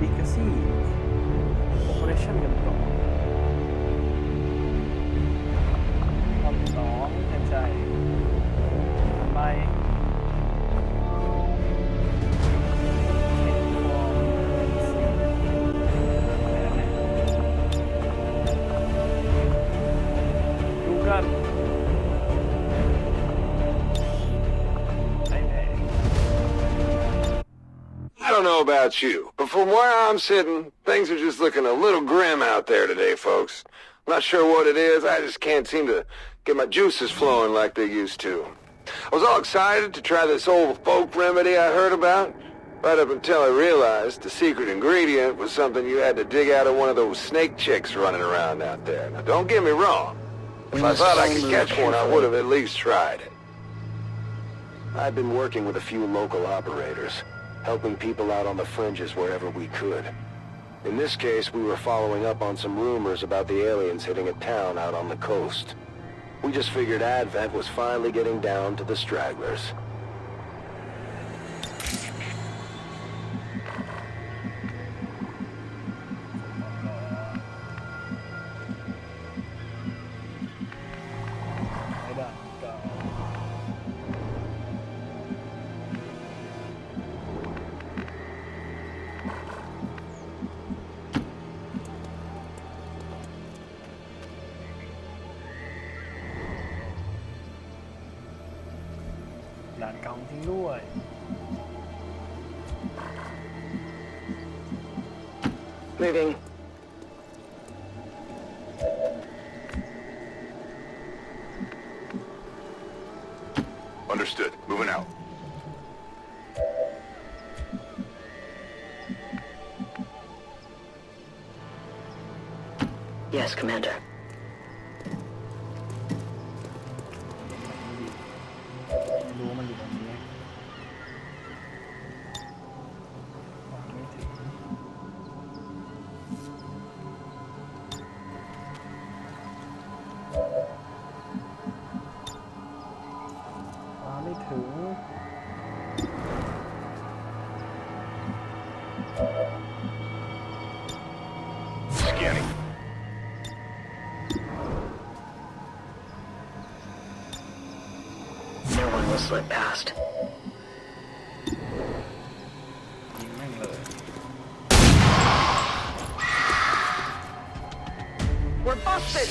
Legacy Operation กันต่อรอบสองแทนใจไปดูกัน I don't know about you, but from where I'm sitting, things are just looking a little grim out there today, folks. I'm not sure what it is, I just can't seem to get my juices flowing like they used to. I was all excited to try this old folk remedy I heard about, right up until I realized the secret ingredient was something you had to dig out of one of those snake chicks running around out there. Now, don't get me wrong. If I thought I could catch one, I would have at least tried it. I've been working with a few local operators, helping people out on the fringes wherever we could. In this case, we were following up on some rumors about the aliens hitting a town out on the coast. We just figured Advent was finally getting down to the stragglers. ด่านเก่าจริงด้วย Moving. Understood. Moving out. Yes, Commander. Scanning. No one will slip past. We're busted!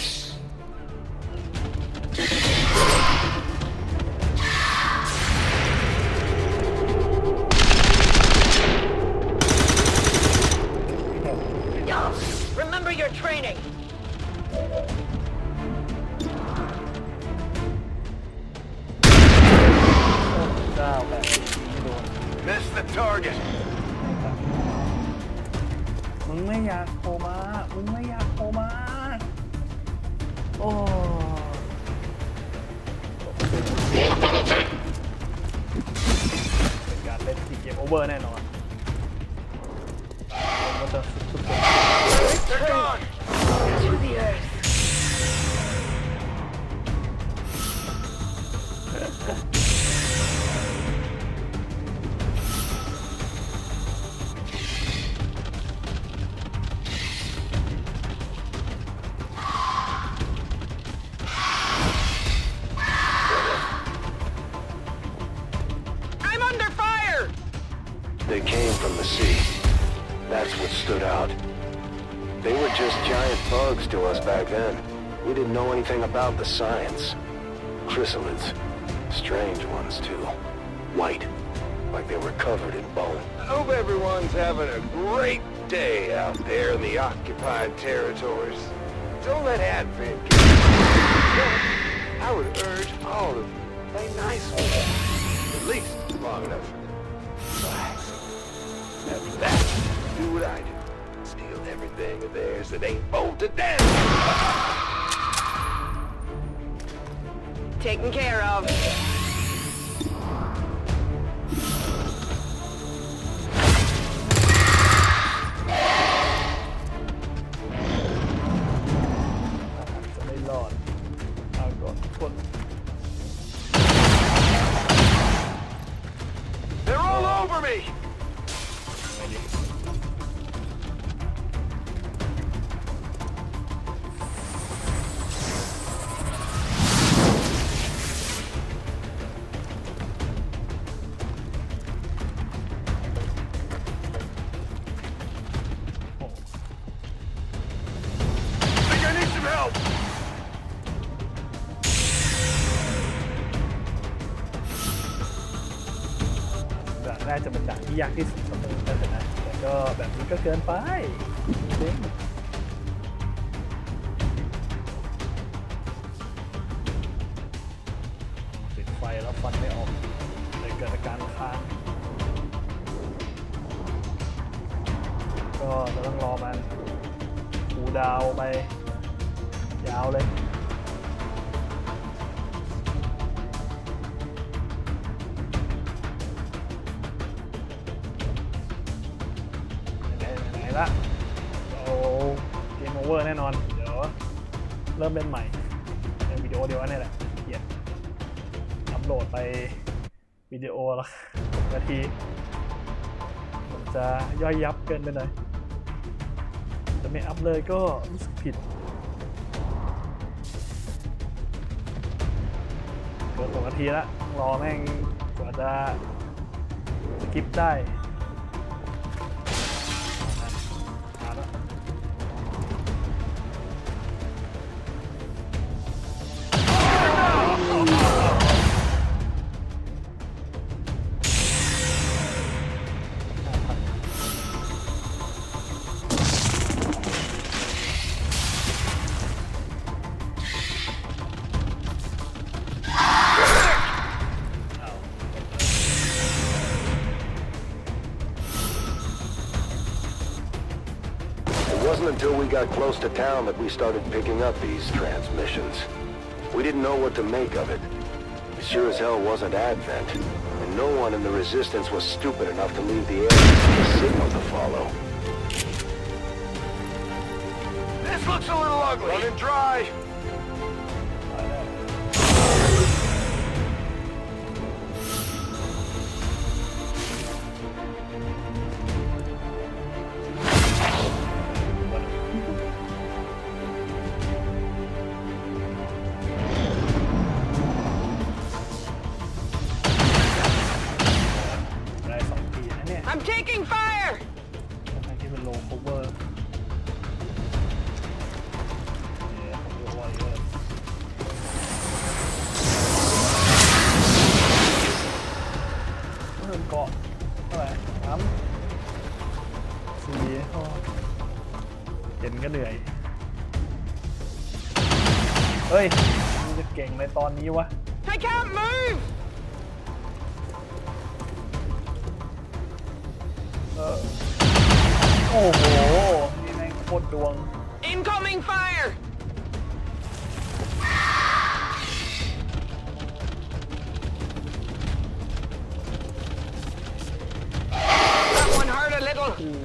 Remember your training. Miss the target. มึงไม่อยากโผล่มามึงไม่อยากโผล่มาโอ้เป็นการเล่นที่เกมโอเวอร์แน่นอนมันจะสุดๆ They're gone! To the earth. I'm under fire! They came from the sea. That's what stood out. They were just giant bugs to us back then. We didn't know anything about the science. Chrysalids. Strange ones, too. White. Like they were covered in bone. I hope everyone's having a great day out there in the occupied territories. Don't let Advent get you. I would urge all of you, play nice with them. At least long enough for them. Relax. After that, do what I do. Steal everything of theirs that ain't bolted down. Taken care of. They're all over me! น่าจะเป็นด่านที่ยากที่สุดเสมอแต่นะแต่ก็แบบนี้ก็เกินไปจริงปิดไฟแล้วฟันไม่ออกเลยเกิดอาการค้างก็จะต้องรอมันคูลดาวน์ไปยาวเลยไหนละโอ้เกมโอเวอร์แน่นอนเดี๋ยวเริ่มเล่นใหม่ในวิดีโอเดียวกันนี่แหละเกียดอัพโหลดไปวิดีโอละนาทีผมจะย่อยยับเกินไปหน่อยจะไม่อัพเลยก็รู้สึกผิดเกิน2 นาทีละรอแม่งกว่าจะสกิปได้มาแล้วIt wasn't until we got close to town that we started picking up these transmissions. We didn't know what to make of it. It sure as hell wasn't Advent, and no one in the Resistance was stupid enough to leave the aliens a signal to follow. This looks a little ugly. Running dry. I'm taking fire! ที่เป็นโลโคเวอร์เนี่ยผมดูว่าเยอะเริ่มเกาะเท่าไหร่3 4เห็นก็เหนื่อยเฮ้ยมึงจะเก่งในตอนนี้วะ I can't move! โอ้โหนี่แม่งโคตรดวง Incoming fire! That one hurt a little. คือ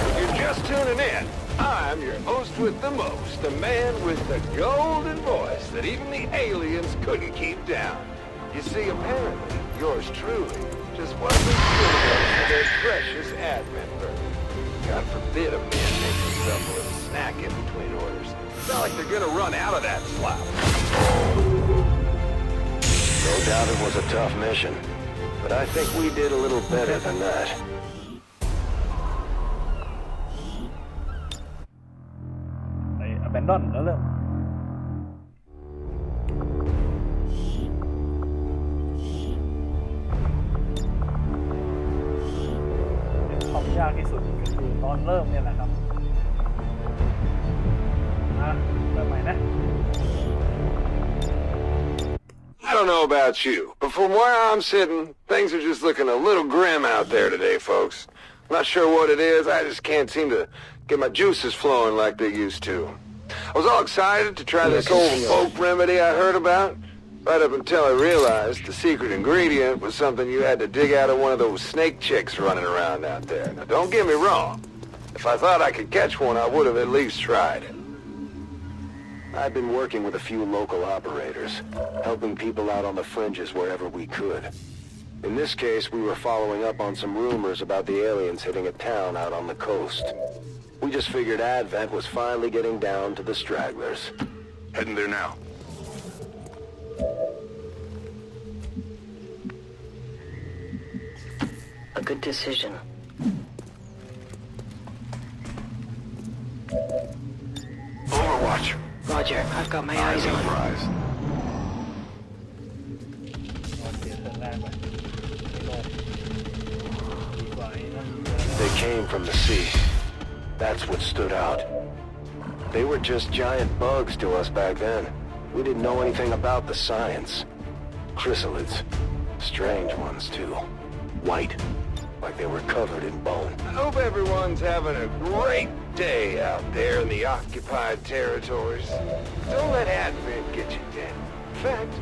If you're just tuning in, I'm your host with the most, the man with the golden voice that even the aliens couldn't keep down. You see, apparently, yours truly just wasn't good enough for their precious admin burger. God forbid a man make himself a little snack in between orders. It's not like they're gonna run out of that slop. No doubt it was a tough mission, but I think we did a little better than that. ไอ้ abandon แล้วเริ่มความยากที่สุดก็คือตอนเริ่มเนี่ยแหละครับแบบใหม่นะ I don't know about you, but from where I'm sitting, things are just looking a little grim out there today, folks. I'm not sure what it is, I just can't seem to get my juices flowing like they used to. I was all excited to try this old folk remedy I heard about, right up until I realized the secret ingredient was something you had to dig out of one of those snake chicks running around out there. Now, don't get me wrong. If I thought I could catch one, I would have at least tried it. I've been working with a few local operators, helping people out on the fringes wherever we could. In this case, we were following up on some rumors about the aliens hitting a town out on the coast. We just figured Advent was finally getting down to the stragglers. Heading there now. A good decision. Overwatch. Roger, I've got my eyes on. Surprise. นอนเสียเทิร์นแรกไปไม่โลภดีกว่าไอ้นั่นเยอะ They came from the sea. That's what stood out. They were just giant bugs to us back then. We didn't know anything about the science. Chrysalids. Strange ones, too. White. Like they were covered in bone. I hope everyone's having a great day out there in the occupied territories. Don't let Advent get you down. In fact,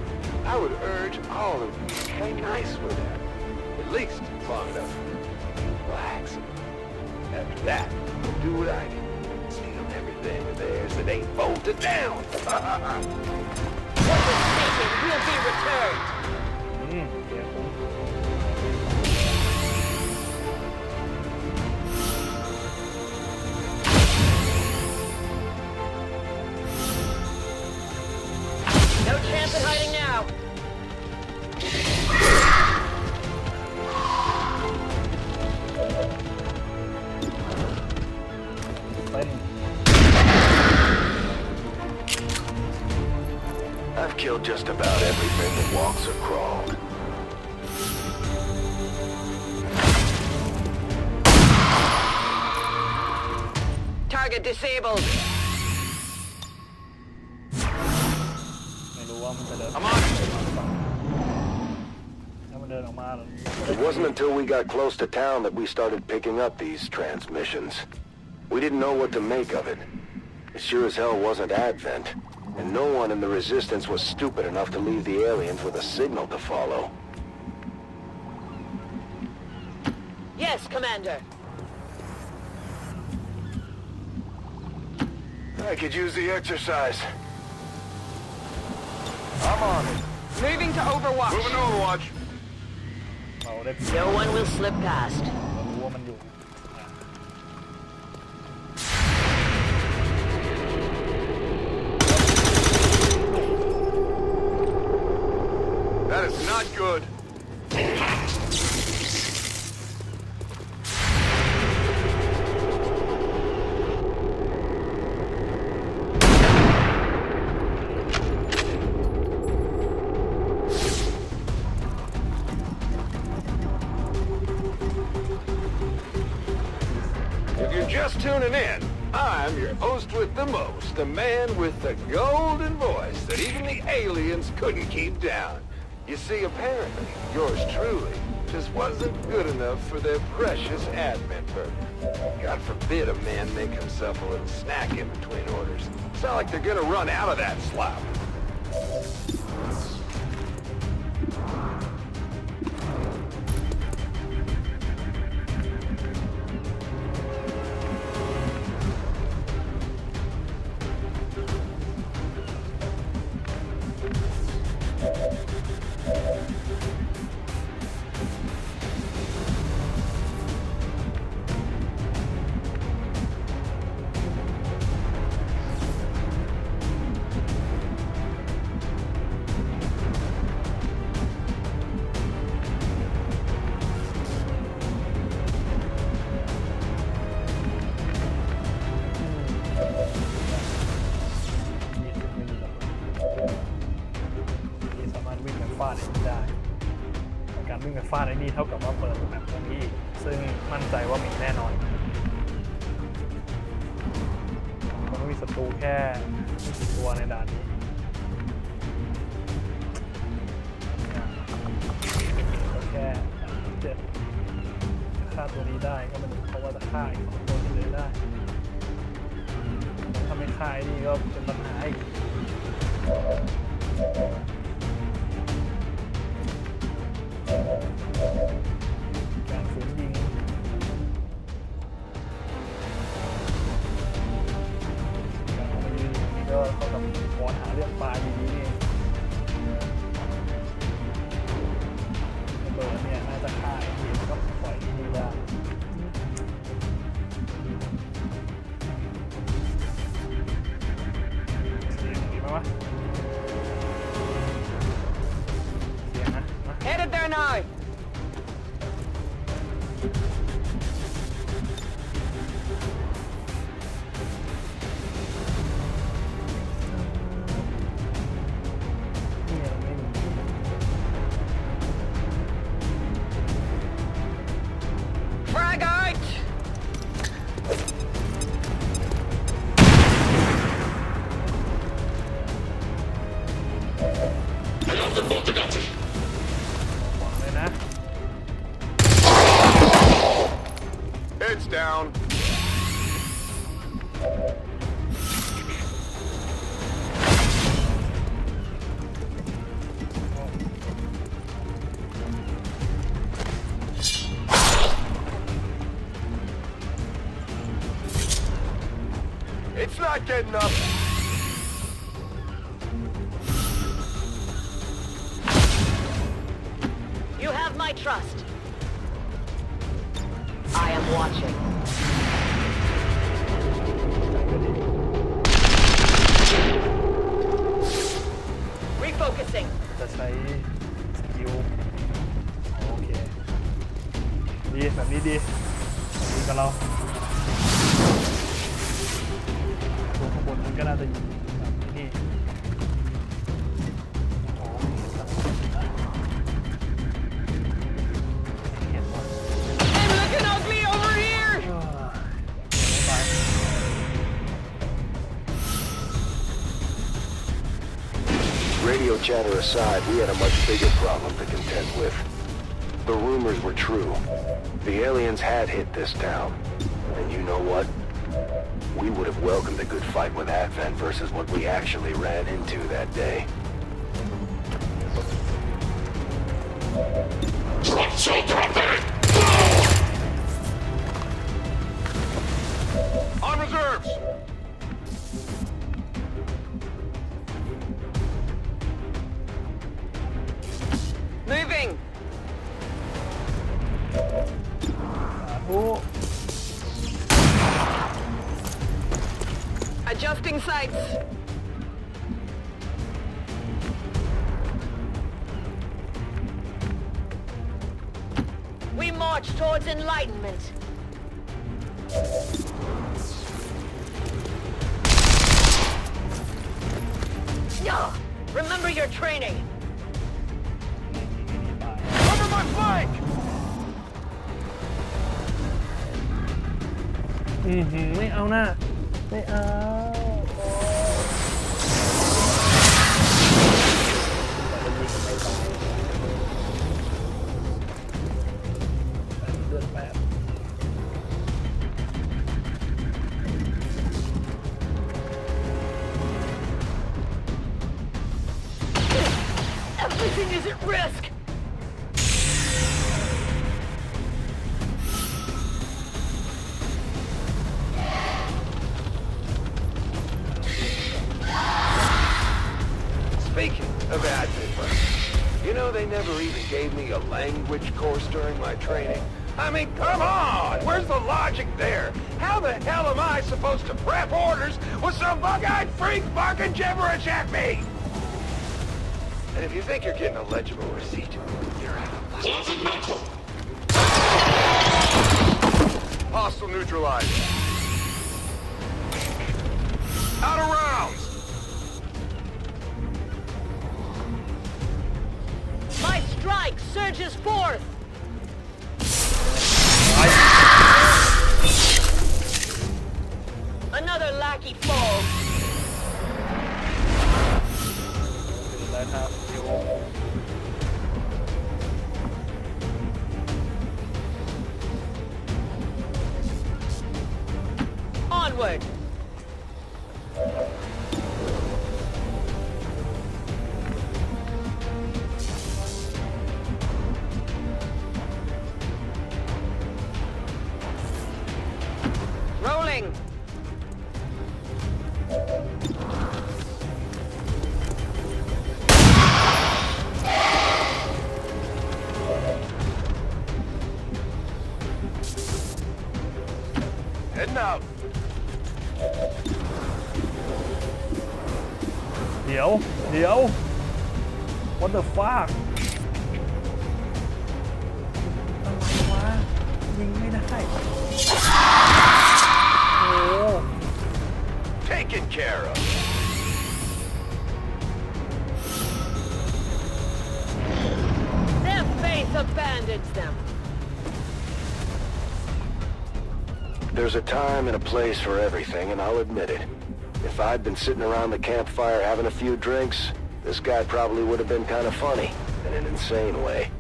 I would urge all of you to play nice with them. At least long enough to relax. After that, we'll do what I do. Steal everything of theirs that ain't bolted down. What was taken will be returned. เดี๋ยวผม No chance of hiding now. เป็น I've killed just about everything that walks or crawled. Target disabled. ไม่รู้ว่ามันจะเดิน I'm on. ถ้ามันเดินออกมาหรอ It wasn't until we got close to town that we started picking up these transmissions. We didn't know what to make of it. It sure as hell wasn't Advent, and no one in the Resistance was stupid enough to leave the aliens with a signal to follow. Yes, Commander. I could use the exercise. I'm on it. Moving to Overwatch. Moving to Overwatch. เราได้ No one will slip past. เรารู้ว่ามันอยู่ That is not good. If you're just tuning in, I'm your host with the most, the man with the golden voice that even the aliens couldn't keep down. You see, apparently, yours truly just wasn't good enough for their precious admin burger. God forbid a man make himself a little snack in between orders. It's not like they're gonna run out of that slop.วิ่งไปฟาดไอ้นี่เท่ากับว่าเปิดแบบตรงนี้ซึ่งมั่นใจว่ามีแน่นอนมันไม่มีศัตรูแค่ไม่กี่ตัวในด่านนี้ก็แค่7จะฆ่าตัวนี้ได้ก็มันเพราะว่าจะฆ่าอีก2ตัวนี้เลยได้ถ้าไม่ฆ่าไอ้นี่ก็เป็นปัญหาอีกการฝืนยิงการเข้ามายืนนี่ก็เขากับวอนหาเรื่องปลาดีๆนี่เบอร์เนี่ยน่าจะฆ่าไอ้นี่ก็ปล่อยที่นี่ได้เสียงดีไหมวะเสียงนะ Headed there now. เ บอกเลยนะ Heads down. It's not getting up. You have my trust. I am watching. Refocusing. จะใช้สกิลโอเคดีแบบนี้ดีกับเราตัวข้างบนมันก็น่าจะอยู่แบบนี้อ๋อเห็นว่า I'm looking ugly over here. ไป Radio chatter aside, we had a much bigger problem to contend with. The rumors were true. The aliens had hit this town. And you know what? We would have welcomed a good fight with Advent versus what we actually ran into that day. On reserves! Moving. โอ้ Adjusting sights. We march towards enlightenment. Yeah. Remember your training. Cover my flank! ไม่เอาหน้าไม่เอาเลือดแปด Everything is at risk. Speaking of Advent, you know they never even gave me a language course during my training. I mean, come on! Where's the logic there? How the hell am I supposed to prep orders with some bug-eyed freak barking gibberish at me? And if you think you're getting a legible receipt, you're out of luck. Hostile neutralized. Out of rounds! My strike surges forth. Another lackey falls. แล้วครับเดี๋ยว Onward. Rolling. Heading out. เดี๋ยว what the fuck อะไรวะยิงไม่ได้โอ้ Taken care of. Their faith abandons them. There's a time and a place for everything, and I'll admit it. If I'd been sitting around the campfire having a few drinks, this guy probably would have been kind of funny, in an insane way.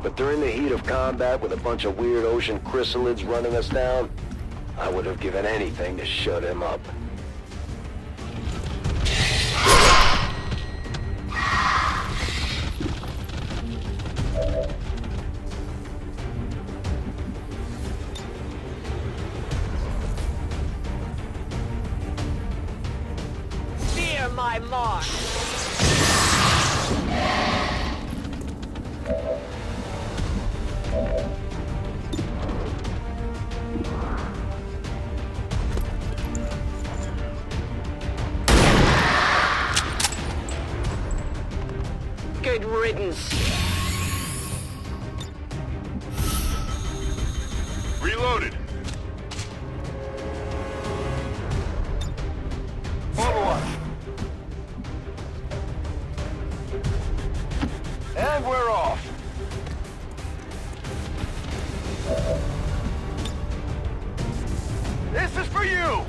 But during the heat of combat with a bunch of weird ocean chrysalids running us down, I would have given anything to shut him up. Fear my mark. Good riddance. Reloaded. Overwatch. And we're off. This is for you.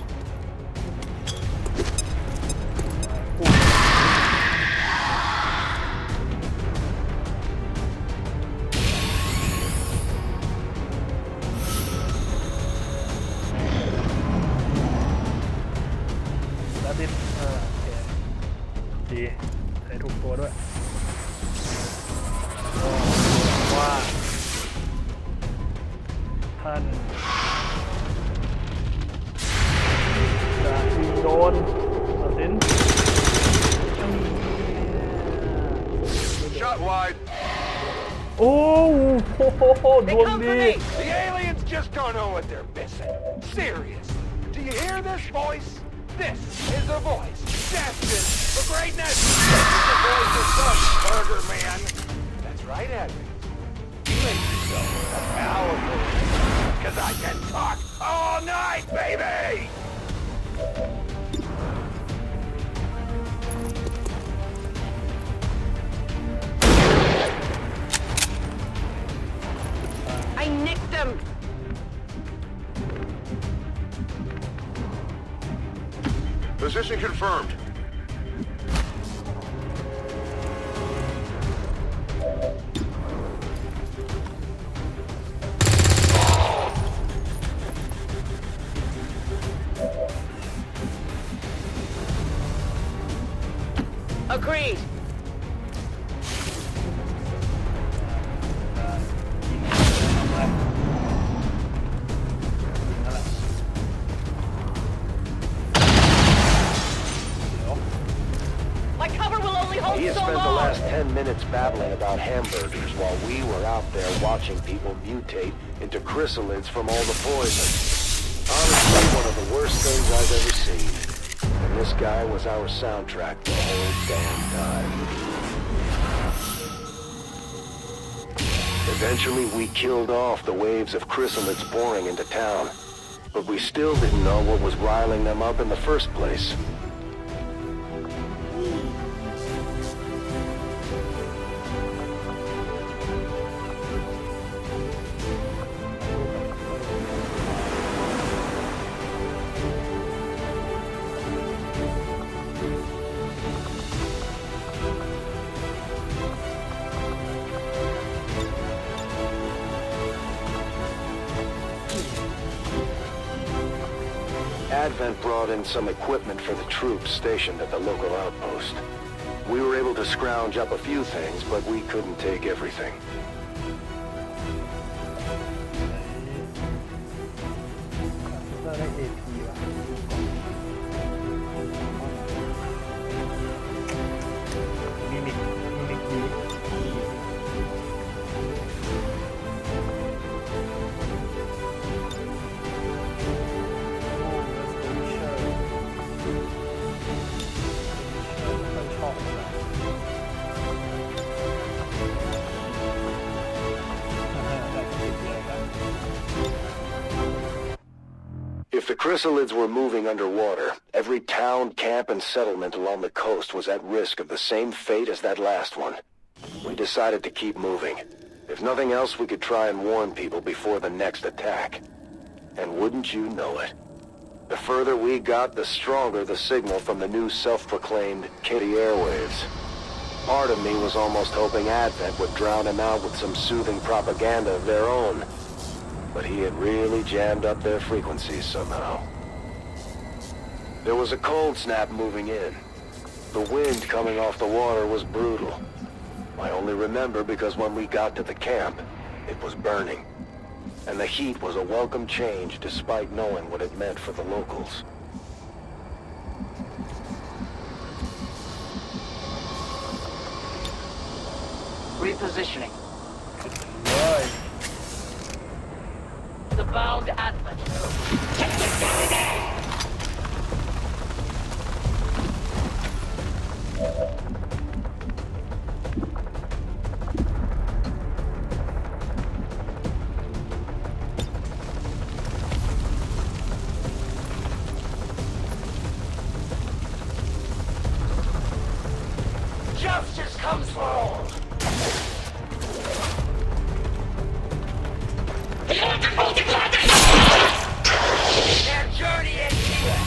ดีใส่ถูกตัวด้วยว่าท่านจะยิงโดนตัดสิน Shot wide. โอ้โหด They วง come ดี for me. The aliens just don't know what they're missing. Serious. Do you hear this voice? This is a voice destined for greatness. This is the voice of some burger man. That's right, Edwin. You make yourself a powerful, because I can talk all night, baby! I nicked them. Position confirmed. Agreed. นั่นแหละ My cover will only hold He had so spent the long. last 10 minutes babbling about hamburgers while we were out there watching people mutate into chrysalids from all the poison. Honestly, one of the worst things I've ever seen. And this guy was our soundtrack the whole damn time. Eventually, we killed off the waves of chrysalids pouring into town. But we still didn't know what was riling them up in the first place. Advent brought in some equipment for the troops stationed at the local outpost. We were able to scrounge up a few things, but we couldn't take everything. เราได้ AP ว่ะมิมิกดี If the chrysalids were moving underwater, every town, camp, and settlement along the coast was at risk of the same fate as that last one. We decided to keep moving. If nothing else, we could try and warn people before the next attack. And wouldn't you know it? The further we got, the stronger the signal from the new self-proclaimed Katie airwaves. part of me was almost hoping Advent would drown him out with some soothing propaganda of their own. But he had really jammed up their frequencies somehow. There was a cold snap moving in. The wind coming off the water was brutal. I only remember because when we got to the camp, it was burning. And the heat was a welcome change despite knowing what it meant for the locals. Repositioning. เลย The bound Advent. Justice comes for all. Their journey is here.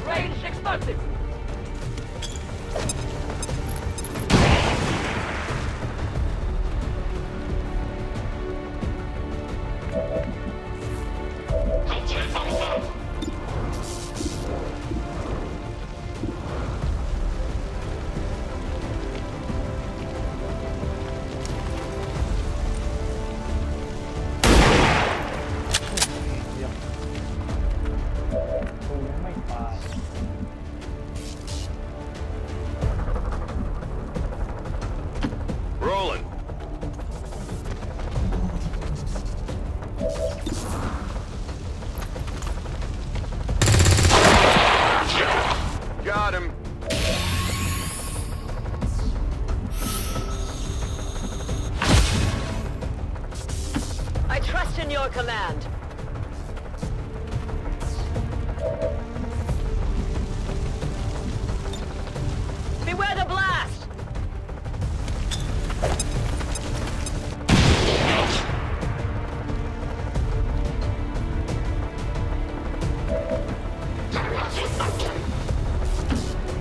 Range explosive. Rolling. Got him. I trust in your command. Beware the blast!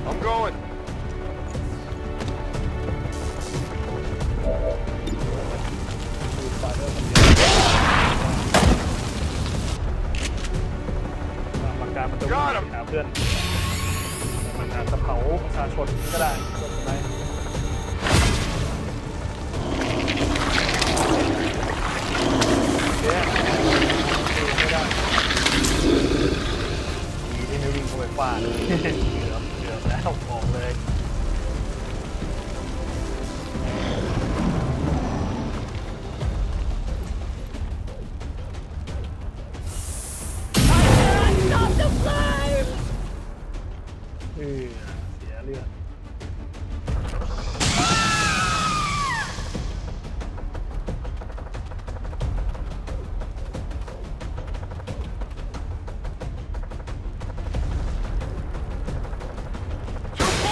I'm going. ดูสไปเดอร์คนเดียวหลักการมันจะวิ่งหาเพื่อนแต่มันอาจจะเผาประชาชนก็ได้เพื่อนไหมเดี๋ยวไม่ได้ดีที่ไม่วิ่งเข้าไปฟาดเกือบแล้วบอกเลย Stop the flames! เสียเลือด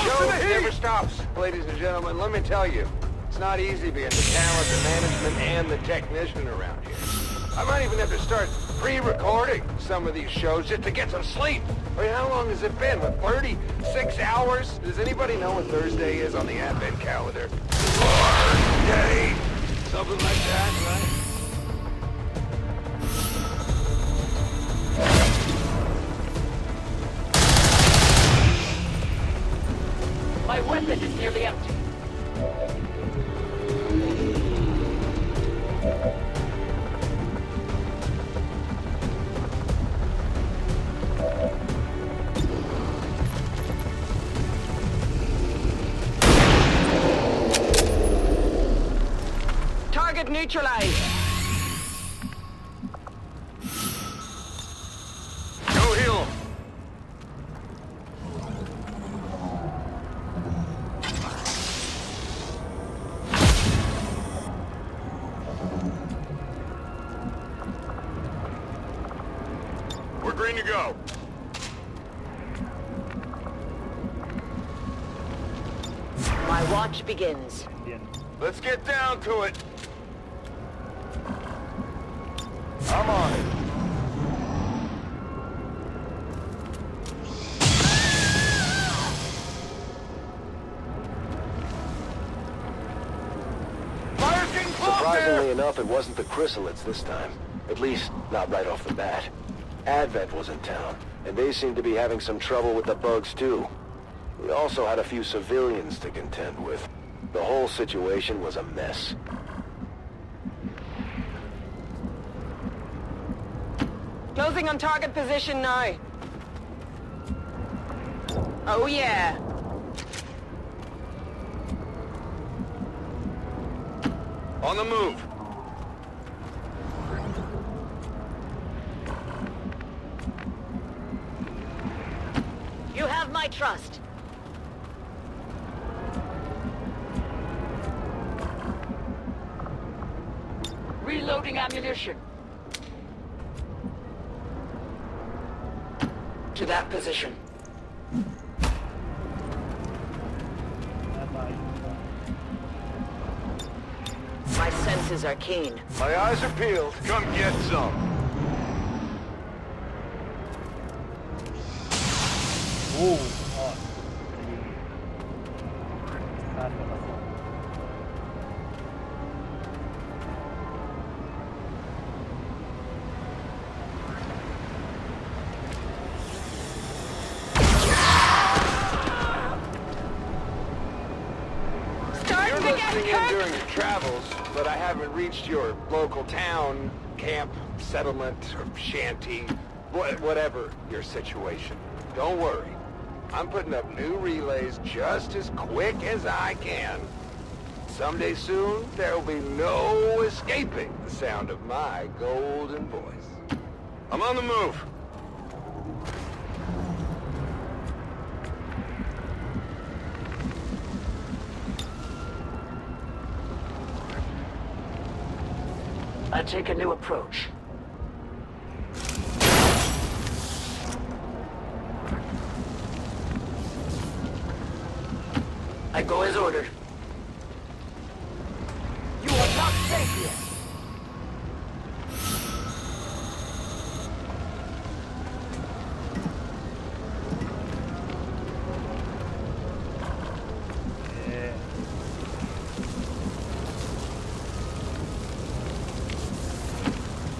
Show never stops, ladies and gentlemen. Let me tell you, it's not easy being the talent, the management, and the technician around here. I might even have to start pre-recording some of these shows just to get some sleep. I mean, how long has it been? What, 36 hours? Does anybody know what Thursday is on the Advent calendar? Day, something like that, right? My weapon is nearly empty. Target neutralized. Go heal 'em. Raring to go. My watch begins. เรียน Let's get down to it. I'm on it. Surprisingly enough, it wasn't the chrysalids this time. At least, not right off the bat. Advent was in town, and they seemed to be having some trouble with the bugs too. We also had a few civilians to contend with. The whole situation was a mess. Closing on target position now. Oh yeah. On the move. You have my trust. Reloading ammunition. To that position. หน้าตาอยู่ก่อน My senses are keen. My eyes are peeled. Come get some. โอ้รอดจะยิงคาดกับละคร Starting You're to get listening in cooked. during your travels, but I haven't reached your local town, camp, settlement, or shanty, whatever your situation. Don't worry. I'm putting up new relays just as quick as I can. Someday soon, there'll be no escaping the sound of my golden voice. I'm on the move. I take a new approach. I go as ordered. You are not safe here.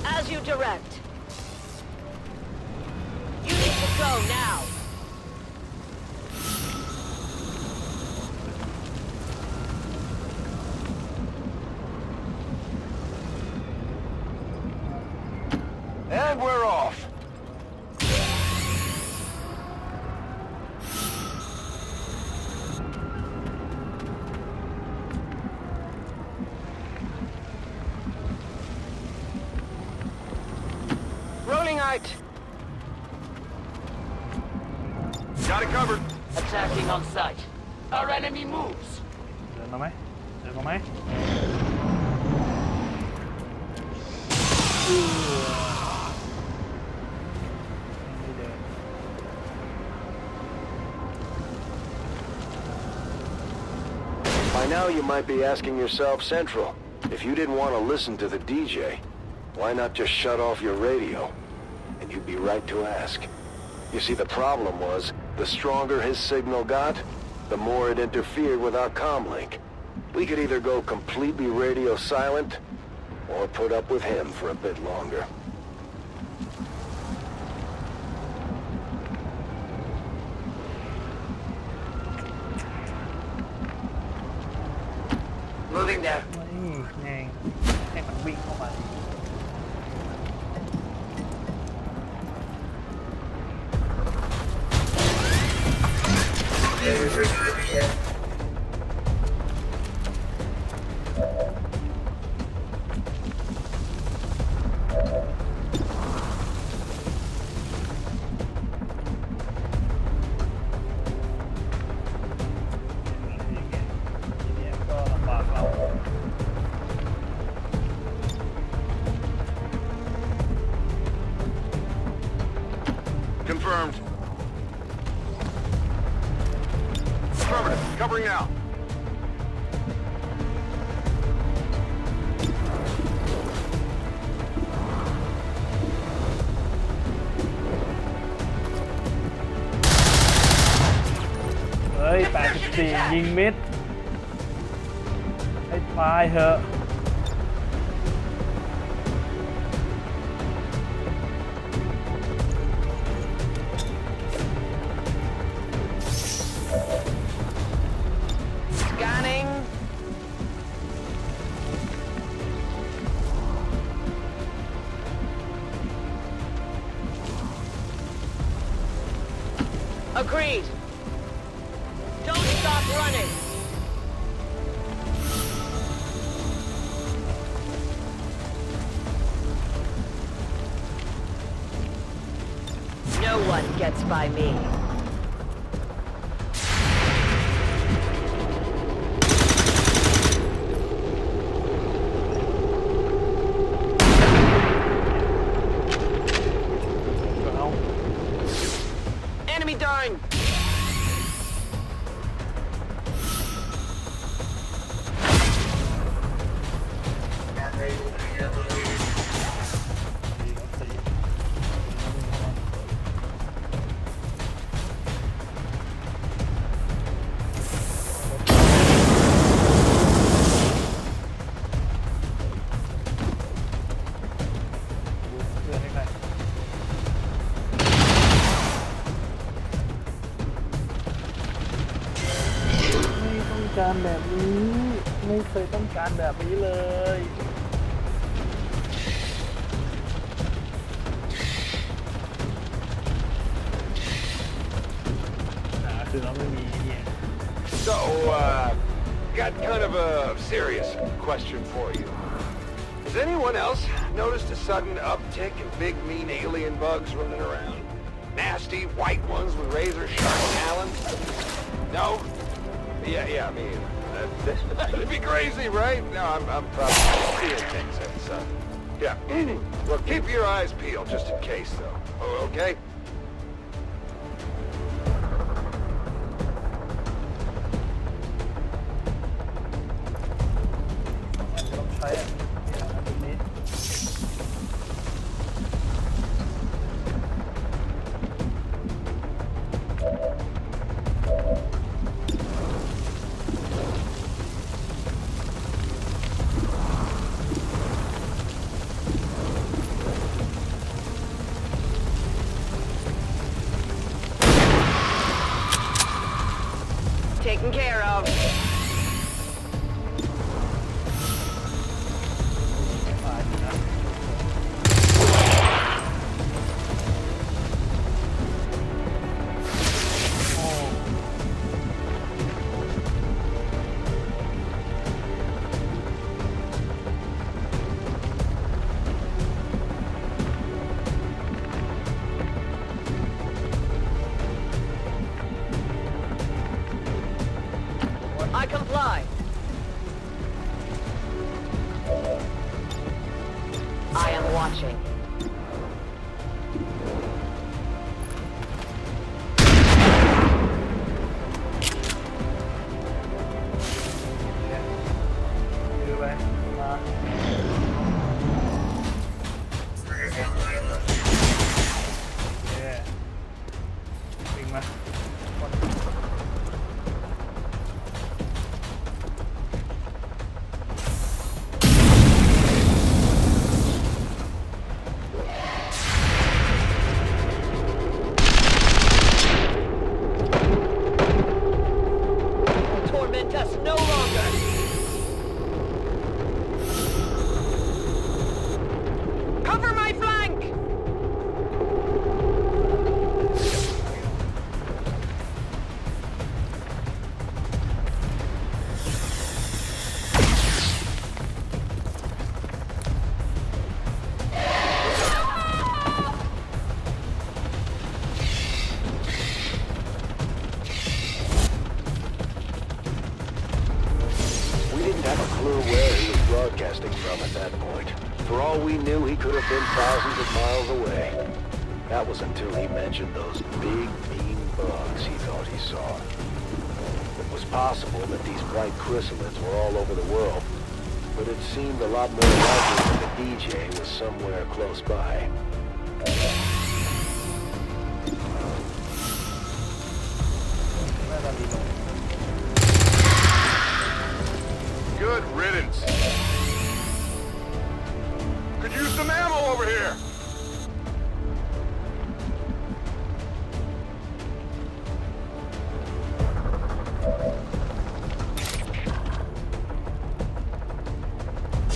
As you direct. You need to go now. And we're off. Rolling out. Got it covered. Attacking on sight. Our enemy moves. เดินมาไหมเดินมาไหมไม่เดิน By now, you might be asking yourself, Central, if you didn't want to listen to the DJ, why not just shut off your radio? And you'd be right to ask. You see, the problem was, the stronger his signal got, the more it interfered with our comm link. We could either go completely radio silent, or put up with him for a bit longer. Moving there. นี่แม่งให้มันวิ่งเข้ามาดิ อย่างเงี้ยทีเนี้ยก็ลำบากเรา Moving confirmed. Affirmative. Covering now.เฮ้ย84ยิงมิดให้ตายเหอะScanning. Agreed. Don't stop running. No one gets by me. Enemy down.การแบบนี้ไม่เคยต้องการแบบนี้เลยคือเราไม่มีเนี่ย So, got kind of a serious question for you. Has anyone else noticed a sudden uptick in big, mean alien bugs running around? Nasty, white ones with razor-sharp talons? No? Yeah, I mean, that'd be crazy, right? No, I'm probably seeing things. It's, yeah. Well, keep your eyes peeled, just in case, though. Oh, okay? ต้องใช้เนี่ยตรงนี้ Taken care of. ตายนะ I comply. I am watching. Đưa về mà yeah. Mình mà Torment us no longer. Cover my flank. We didn't have a clue where he was broadcasting from at that point. For all we knew, he could have been thousands of miles away. That was until he mentioned those big, mean bugs he thought he saw. It was possible that these bright chrysalids were all over the world, but it seemed a lot more likely that the DJ was somewhere close by. Good riddance. Could use some ammo over here.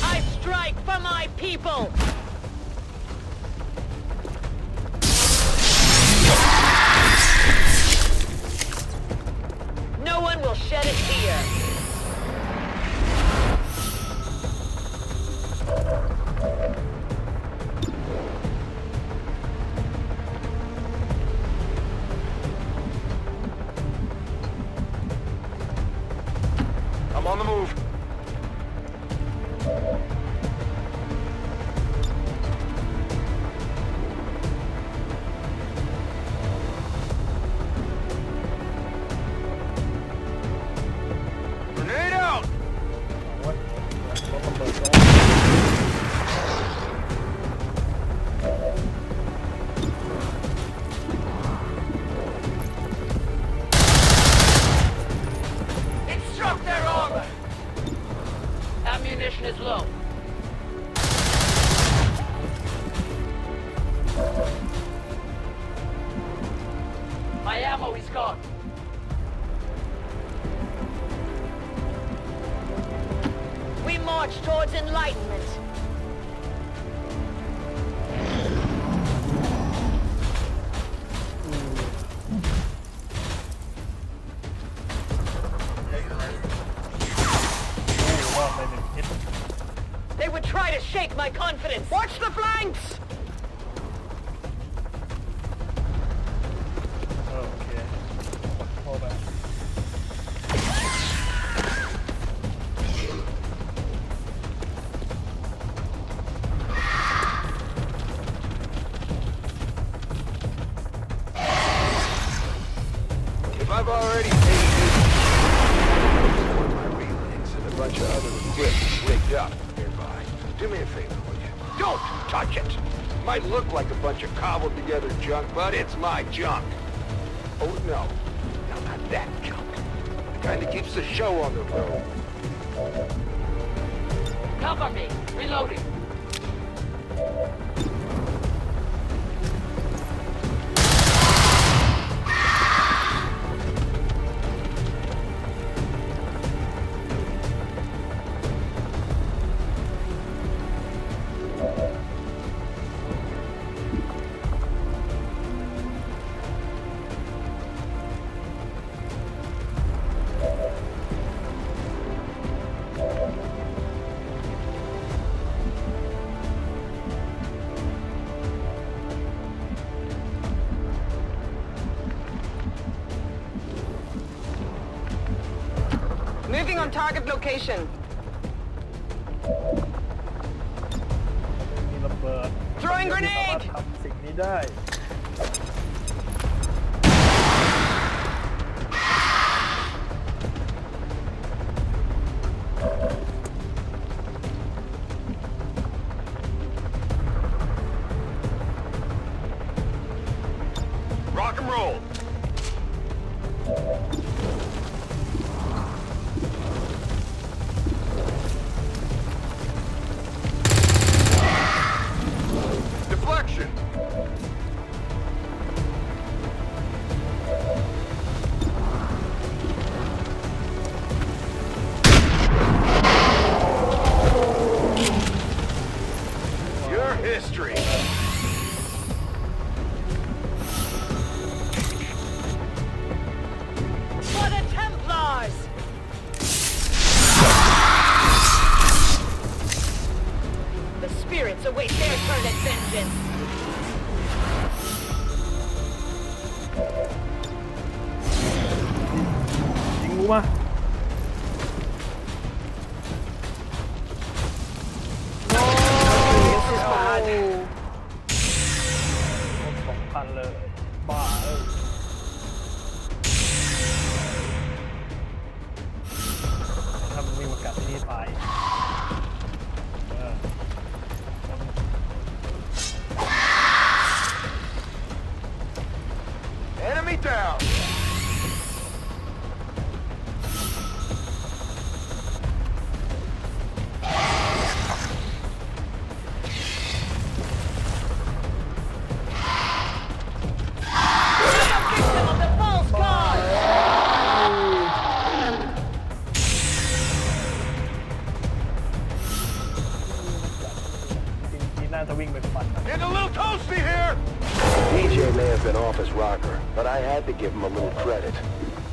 I strike for my people! No one will shed a tear. I'm on the move. Grenade out! โอ้ยรถระเบิดลง It struck their armor! Ammunition is low. My ammo is gone. We march towards enlightenment. Wow, they didn't hit them. They would try to shake my confidence. Watch the flanks! Oh, okay. Hold on. If I've already paid my relays and a bunch of other equipment rigged up nearby, do me a favor, will you? Don't touch it! Might look like a bunch of cobbled together junk, but it's my junk. Oh, no. No, not that junk. The kind that keeps the show on the road. Cover me! Reloading! Moving on target location. มีระเบิด Throwing ที่สามารถ grenade! ทำสิ่งนี้ได้ Rock and roll! Deflection! Your history! For the Templars! The spirits await their turn at vengeance. ยิงกูมา This is bad. 2,000 Getting a little toasty here! DJ may have been off his rocker, but I had to give him a little credit.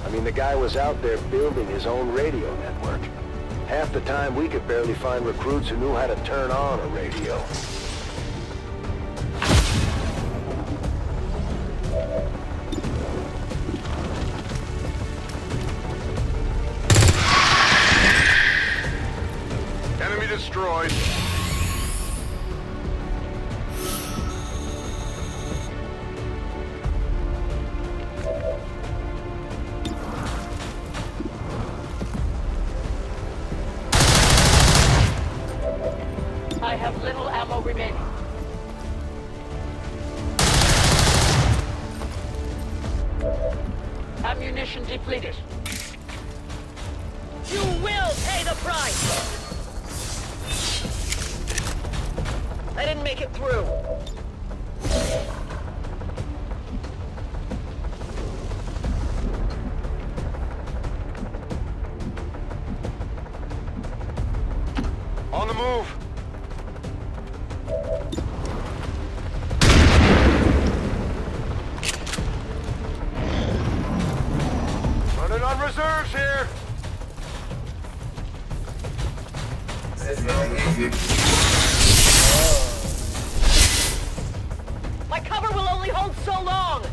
I mean, the guy was out there building his own radio network. Half the time, we could barely find recruits who knew how to turn on a radio. Enemy destroyed. I have little ammo remaining. Ammunition depleted. You will pay the price! I didn't make it through. On the move. Running on reserves here. My cover will only hold so long!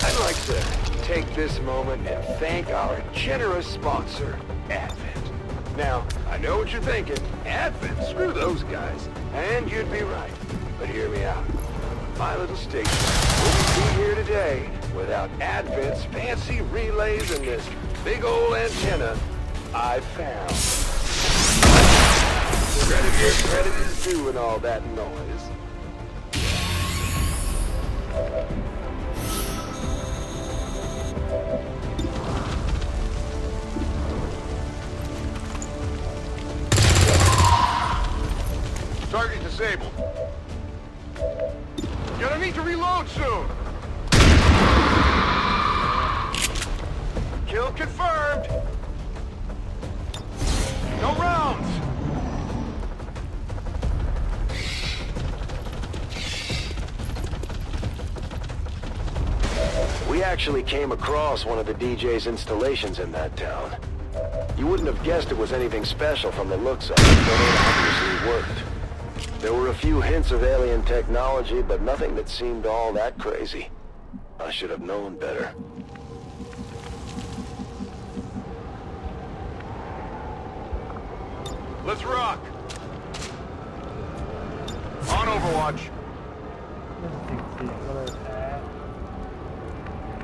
I'd like to take this moment and thank our generous sponsor, Advent. Now, I know what you're thinking. Advent, screw those guys. And you'd be right. But hear me out. My little station wouldn't be here today without Advent's fancy relays and this big old antenna I found. Credit where credit is due and all that noise. Target disabled. Gonna need to reload soon. Kill confirmed. No rounds. We actually came across one of the DJ's installations in that town. You wouldn't have guessed it was anything special from the looks of it, but it obviously worked. There were a few hints of alien technology, but nothing that seemed all that crazy. I should have known better. Let's rock. On Overwatch. เสียงก็เลยแพ้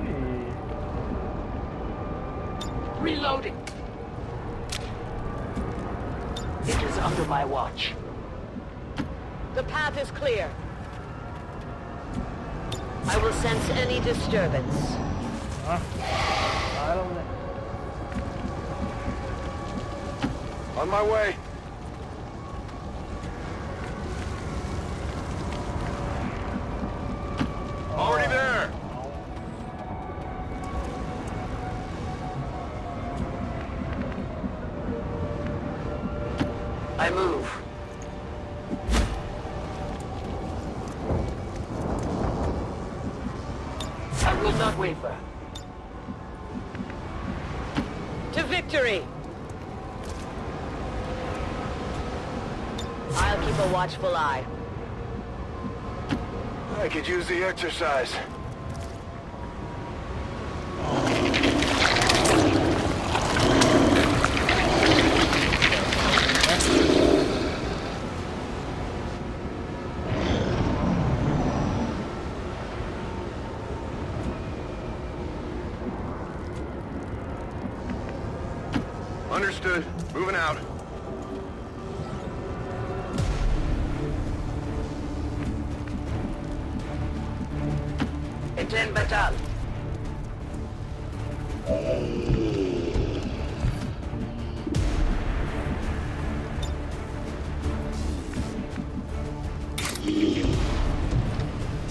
นี่ Reloading. It is under my watch. The path is clear. I will sense any disturbance. อ่ะตายแล้วเนี่ย On my way. Already there. I move. I will not waver. To victory! I'll keep a watchful eye. I could use the exercise. Understood. Moving out. Attend battle.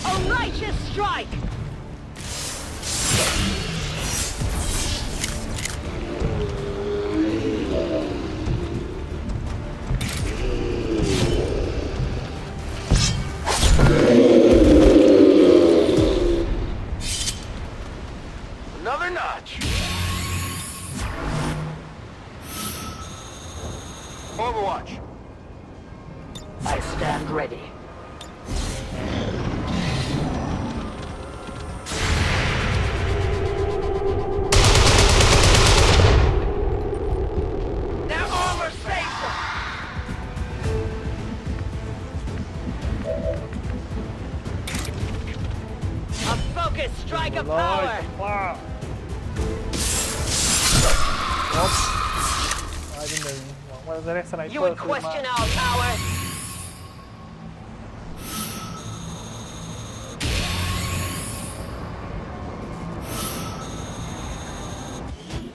A righteous strike! Overwatch. I stand ready. Their armor saves them. A focused strike of ร้อย power. ว้าลบตายไปหนึ่งหวังว่าจะได้สไนเป You อ would ร์คืนมา question our power.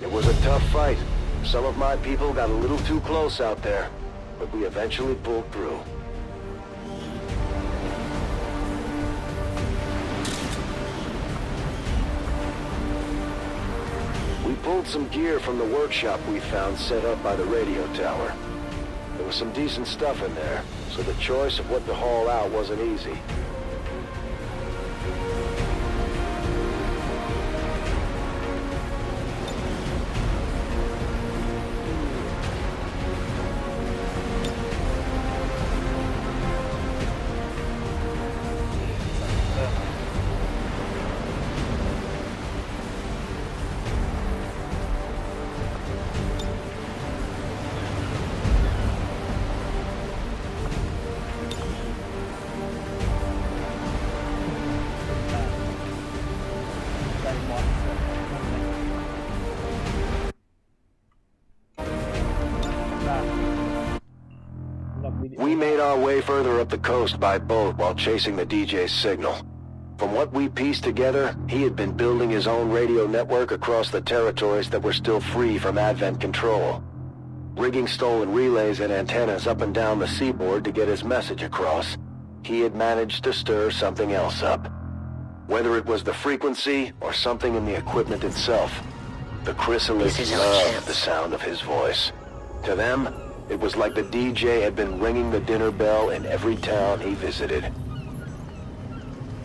It was a tough fight. Some of my people got a little too close out there, but we eventually pulled through. We pulled some gear from the workshop we found set up by the radio tower. There was some decent stuff in there, so the choice of what to haul out wasn't easy. We made our way further up the coast by boat while chasing the DJ's signal. From what we pieced together, he had been building his own radio network across the territories that were still free from Advent control. Rigging stolen relays and antennas up and down the seaboard to get his message across, he had managed to stir something else up. Whether it was the frequency or something in the equipment itself, the chrysalids loved the sound of his voice. To them, it was like the DJ had been ringing the dinner bell in every town he visited.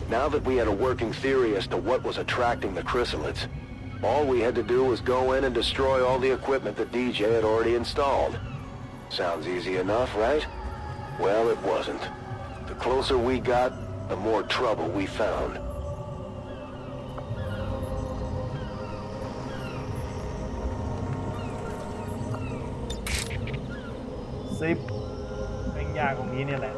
Now that we had a working theory as to what was attracting the chrysalids, all we had to do was go in and destroy all the equipment the DJ had already installed. Sounds easy enough, right? Well, it wasn't. The closer we got, the more trouble we found. ซิปแม่งยากตรงนี้เนี่ยแหละ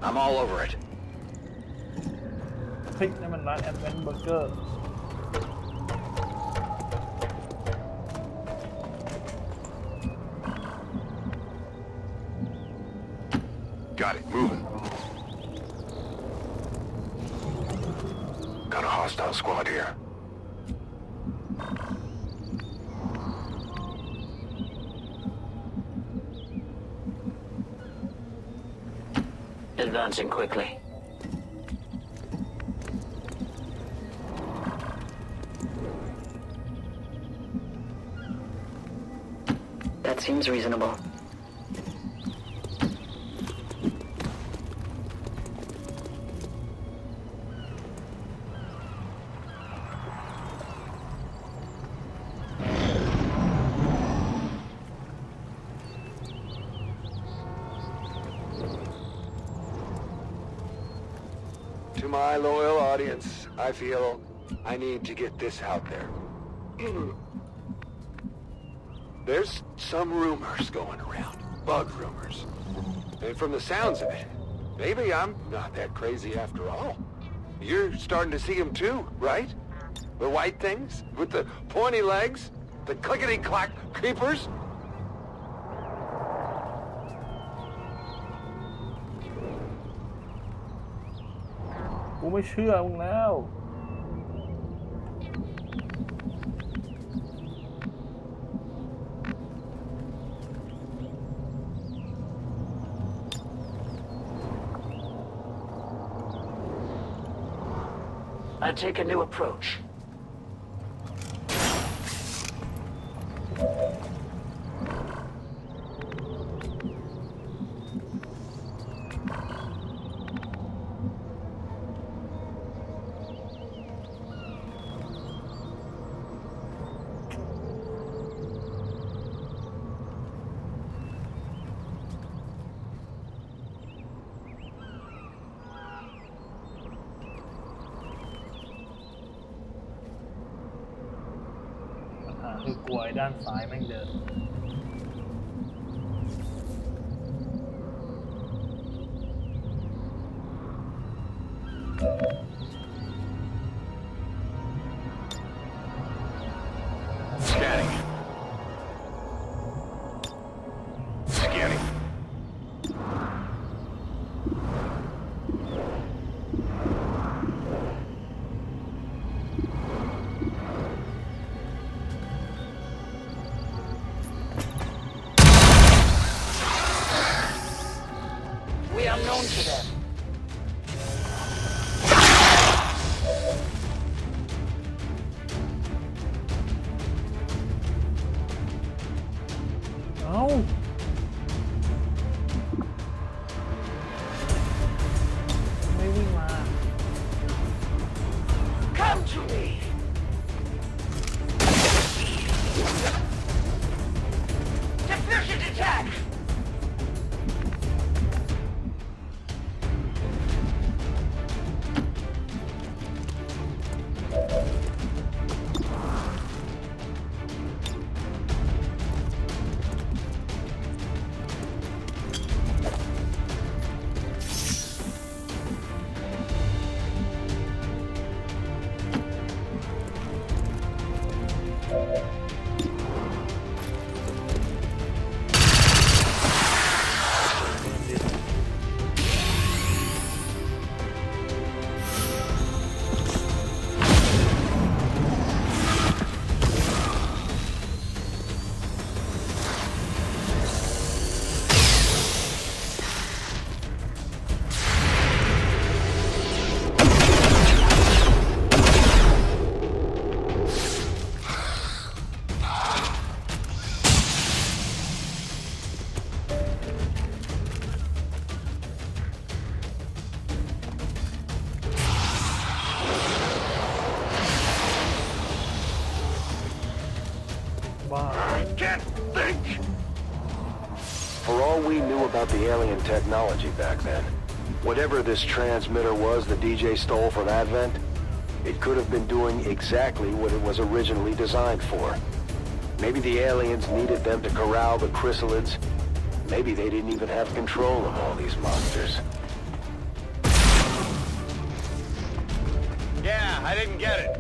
I'm all over it. เฮ้ยนั่นมันร้านแอดเวนเบอร์เกอร์ Got it. Moving. Got a hostile squad here. Advancing quickly. That seems reasonable. To my loyal audience, I feel I need to get this out there. There's some rumors going around. Bug rumors. And from the sounds of it, maybe I'm not that crazy after all. You're starting to see them too, right? The white things with the pointy legs? The clickety-clack creepers? กูไม่เชื่อมึงแล้ว I take a new approach. คือกลัวไอ้ด้านซ้ายแม่งเดิน Scanning. Scanning. We are known to them. เอ้าไม่วิ่งมา Come to me. Deficient attack.บ้า Can't think. For all we knew about the alien technology back then, whatever this transmitter was the DJ stole from Advent, it could have been doing exactly what it was originally designed for. Maybe the aliens needed them to corral the chrysalids. Maybe they didn't even have control of all these monsters. Yeah, I didn't get it.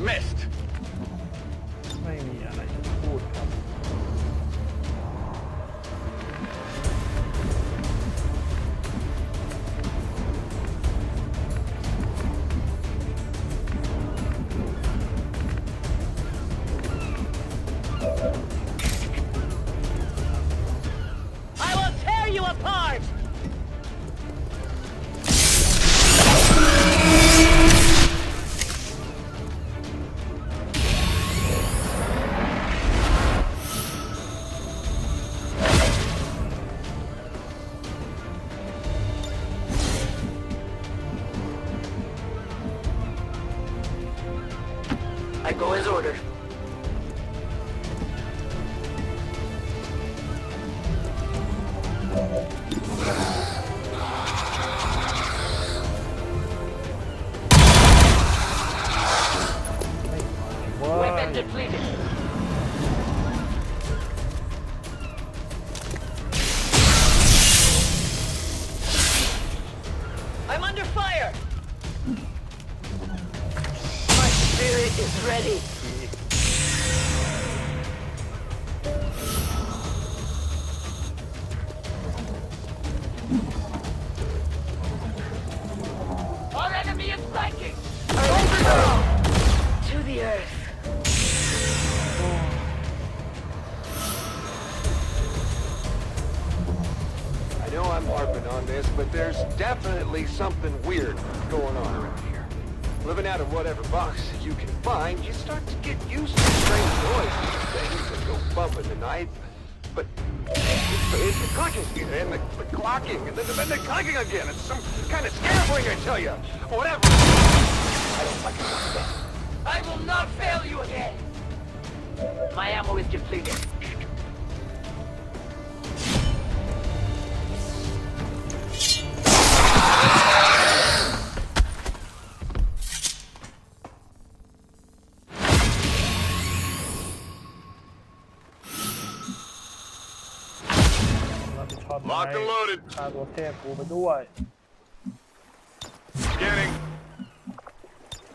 Missed. ไม่มีอะไรจะพูดครับ I will tear you apart. I go as ordered. Weapon depleted. I'm under fire. My spirit is ready. this, but there's definitely something weird going on around here. Living out of whatever box you can find, you start to get used to strange noises and things that go bump in the night. But it's the clicking and the clocking and then the clicking again. It's some kind of scarebringer, I tell you. Whatever. I don't like it like that. I will not fail you again. My ammo is depleted. เราจะชอบ Locked and loaded. พาตัวเทพกูไปด้วย Scanning.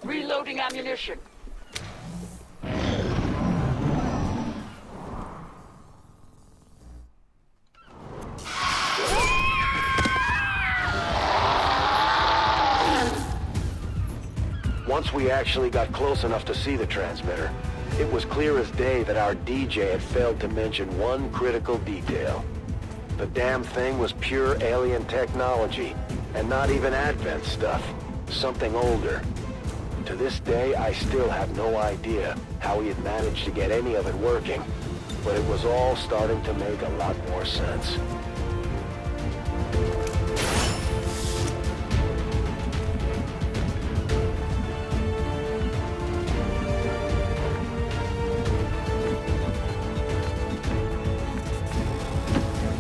Reloading ammunition. Once we actually got close enough to see the transmitter, it was clear as day that our DJ had failed to mention one critical detail. The damn thing was pure alien technology, and not even Advent stuff. Something older. To this day, I still have no idea how he had managed to get any of it working, but it was all starting to make a lot more sense.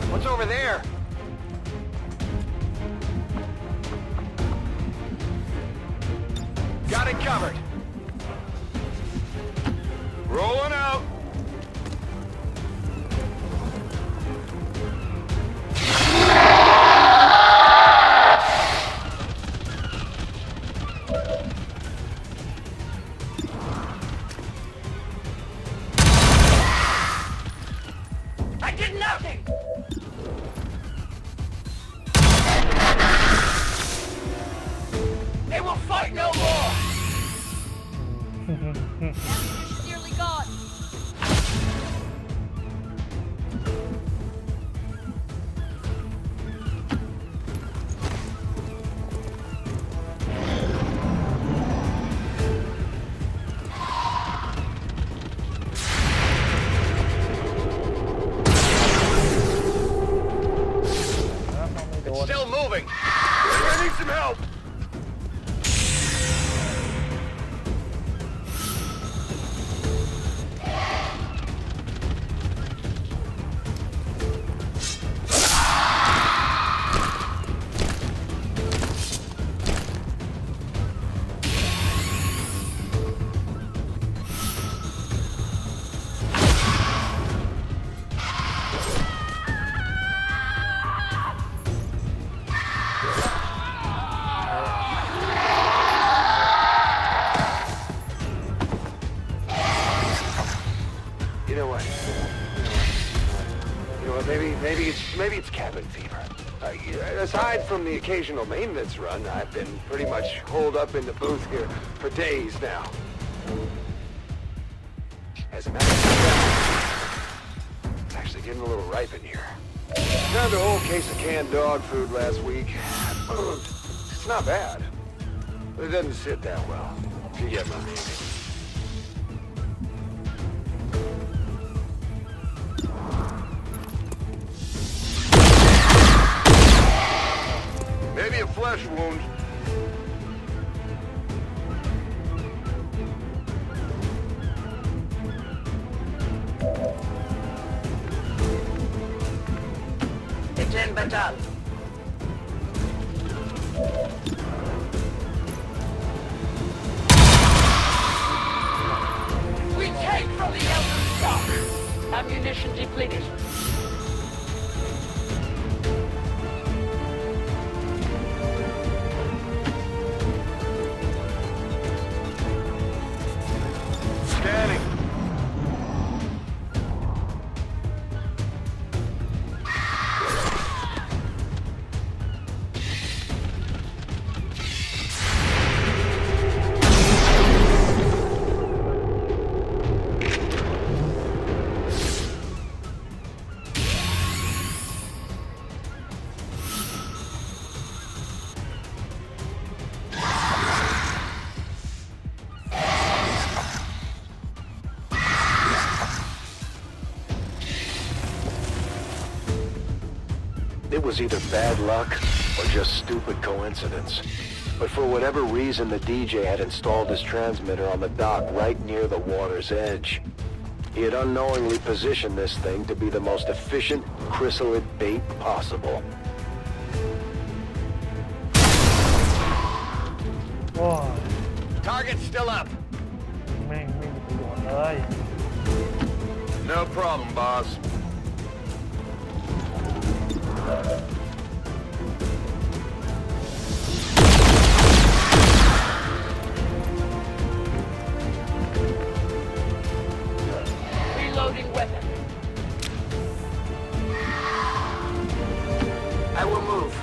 What's over there? Got it covered. Rolling out. I did nothing. They will fight no more. Nearly gone. It's still moving. I need some help. You know what? Maybe it's cabin fever. Aside from the occasional maintenance run, I've been pretty much holed up in the booth here for days now. As a matter of fact, it's actually getting a little ripe in here. Found a whole case of canned dog food last week. It's not bad, but it doesn't sit that well, if you get my meaning. Maybe a flesh wound. It's in battle. We take from the elder stock. Ammunition depleted. Scanning. It was either bad luck or just stupid coincidence. But for whatever reason, the DJ had installed his transmitter on the dock right near the water's edge. He had unknowingly positioned this thing to be the most efficient chrysalid bait possible. โอ้ย Target's still up. แม่งไม่มีประโยชน์เลย No problem, boss. Reloading weapon. I will move.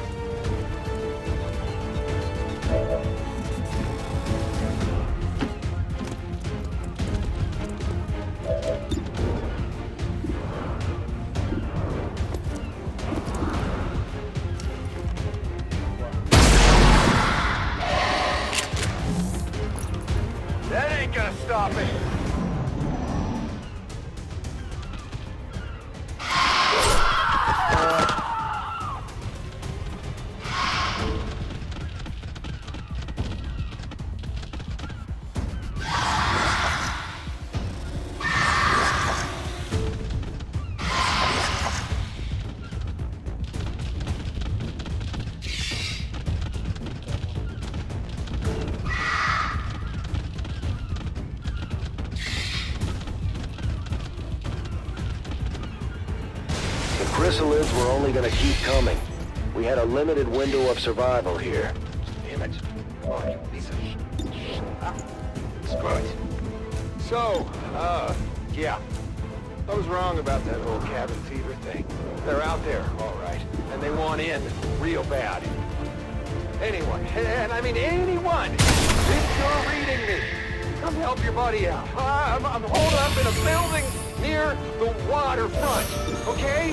That ain't gonna stop it. The chrysalids were only gonna keep coming. We had a limited window of survival here. Damn it. Oh, you piece of shit. Screw it. So, yeah. I was wrong about that whole cabin fever thing. They're out there, all right. And they want in real bad. Anyone, and I mean anyone, if you're reading me, come help your buddy out. I'm holed up in a building near the waterfront, okay?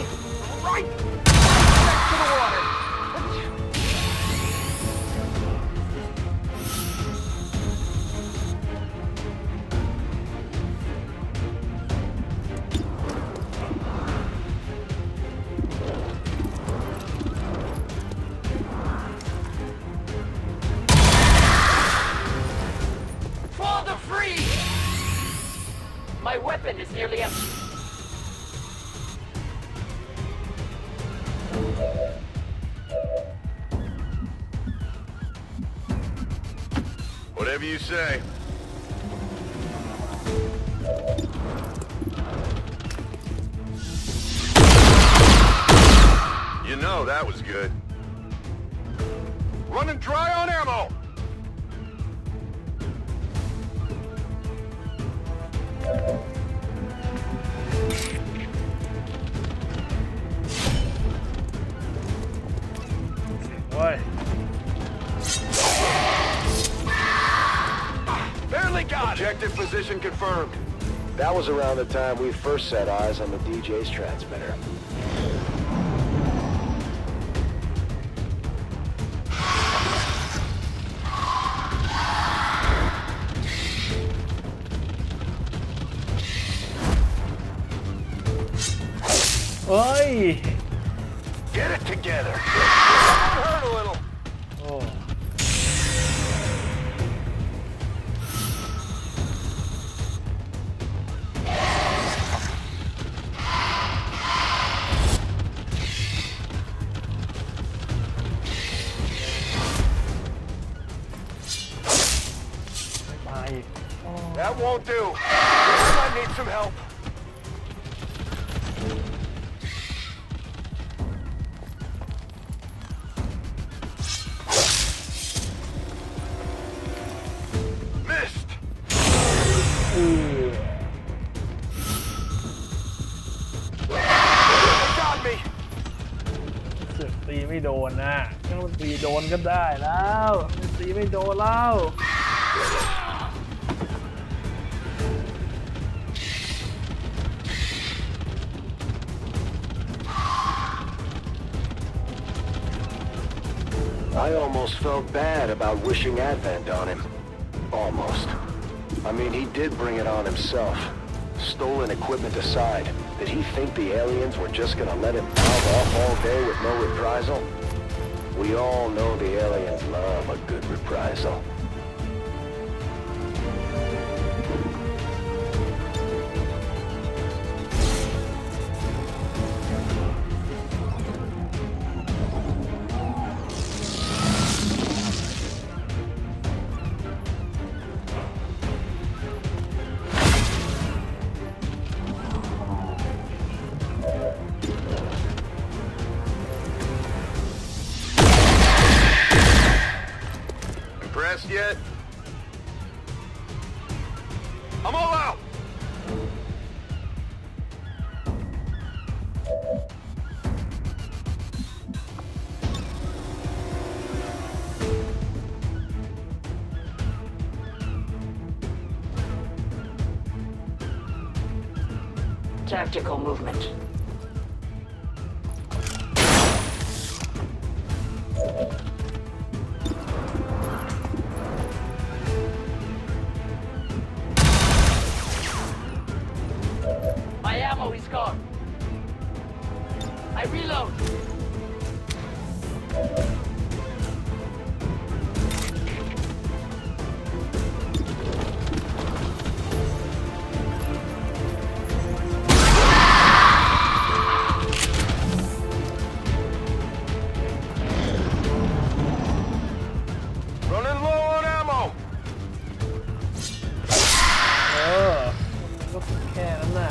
Right next to the water. For the free! My weapon is nearly empty. Whatever you say. You know that was good. Running dry on ammo! Ôi. Barely got it! Objective position confirmed. That was around the time we first set eyes on the DJ's transmitter. Ôi. Get it together. Hurt a little. Ồ. Bài. That won't do. I might need some help. Missed. They got me. เสือกตีไม่โดนนะถ้ามันตีโดนก็ได้แล้วมันตีไม่โดนแล้ว I almost felt bad about wishing Advent on him. Almost. I mean, he did bring it on himself. stolen equipment aside, did he think the aliens were just gonna let him mouth off all day with no reprisal? We all know the aliens love a good reprisal. Impressed yet? I'm all out! Tactical movement. My ammo is gone. I reload. Running low on ammo! ก็แค่นั้นน่ะ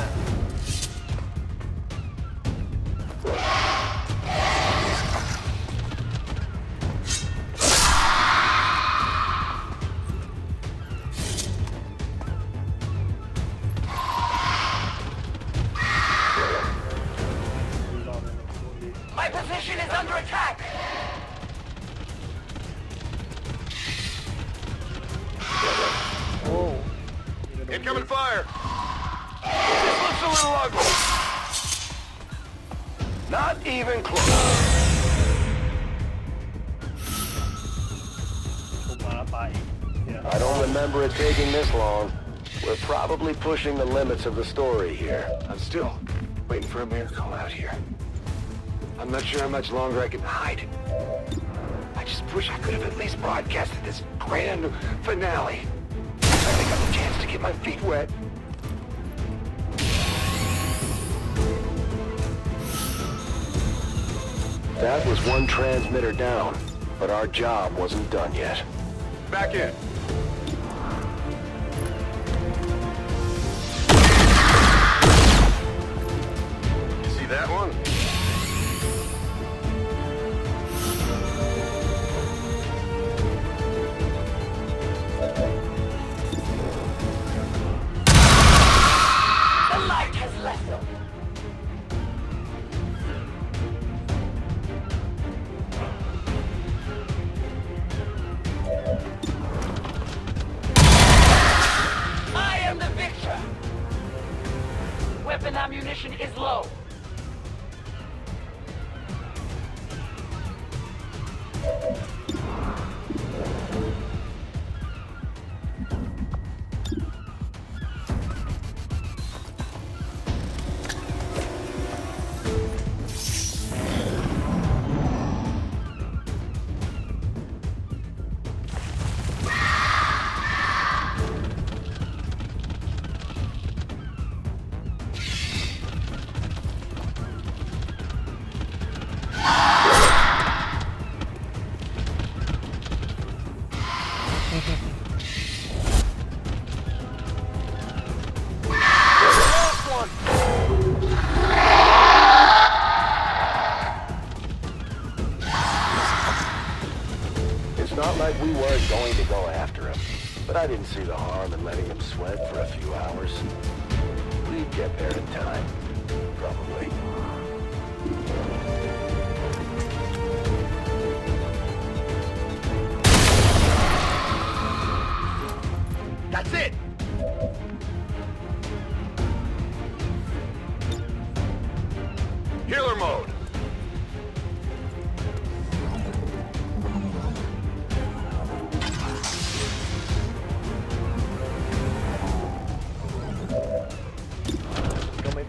My position is under attack. Oh. Incoming fire! This looks a little ugly. Not even close. ถูกมาแล้วไปเดี๋ยว I don't remember it taking this long. We're probably pushing the limits of the story here. I'm still waiting for a miracle out here. I'm not sure how much longer I can hide. I just wish I could have at least broadcasted this grand finale. I think I have a chance to get my feet wet. That was one transmitter down, but our job wasn't done yet. Back in. You see that one? The light has left them. I am the victor. Weapon ammunition is low. It's not like we weren't going to go after him, but I didn't see the harm in letting him sweat for a few hours. We'd get there in time, probably. That's it! Healer mode!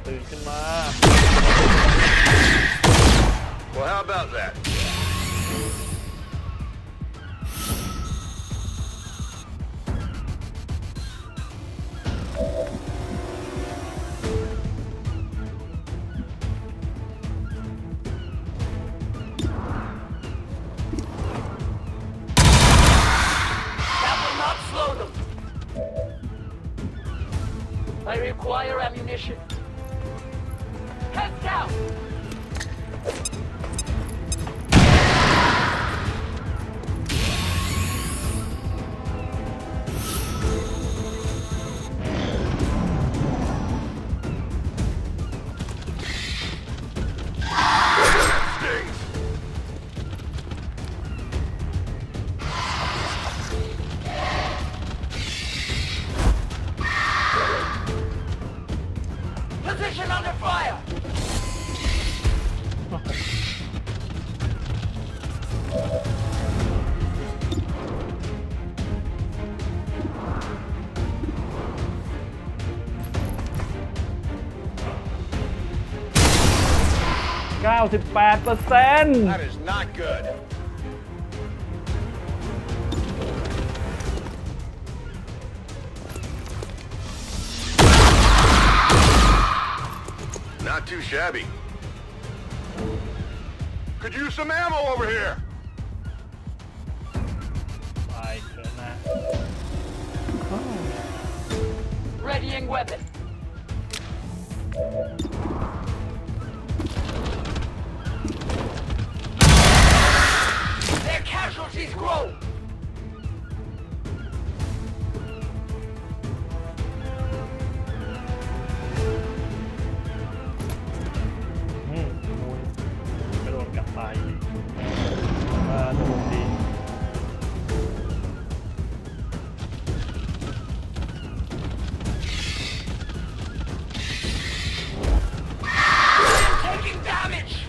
ตื่นขึ้นมา Well, how about that? That will not slow them. I require ammunition. Heads down. Position under fire. 98% That is not good. Not too shabby. Could use some ammo over here. ไปเกินนะ Readying weapon. Their casualties grow. มูลกระโดดกลับไปสนุกดี Taking damage.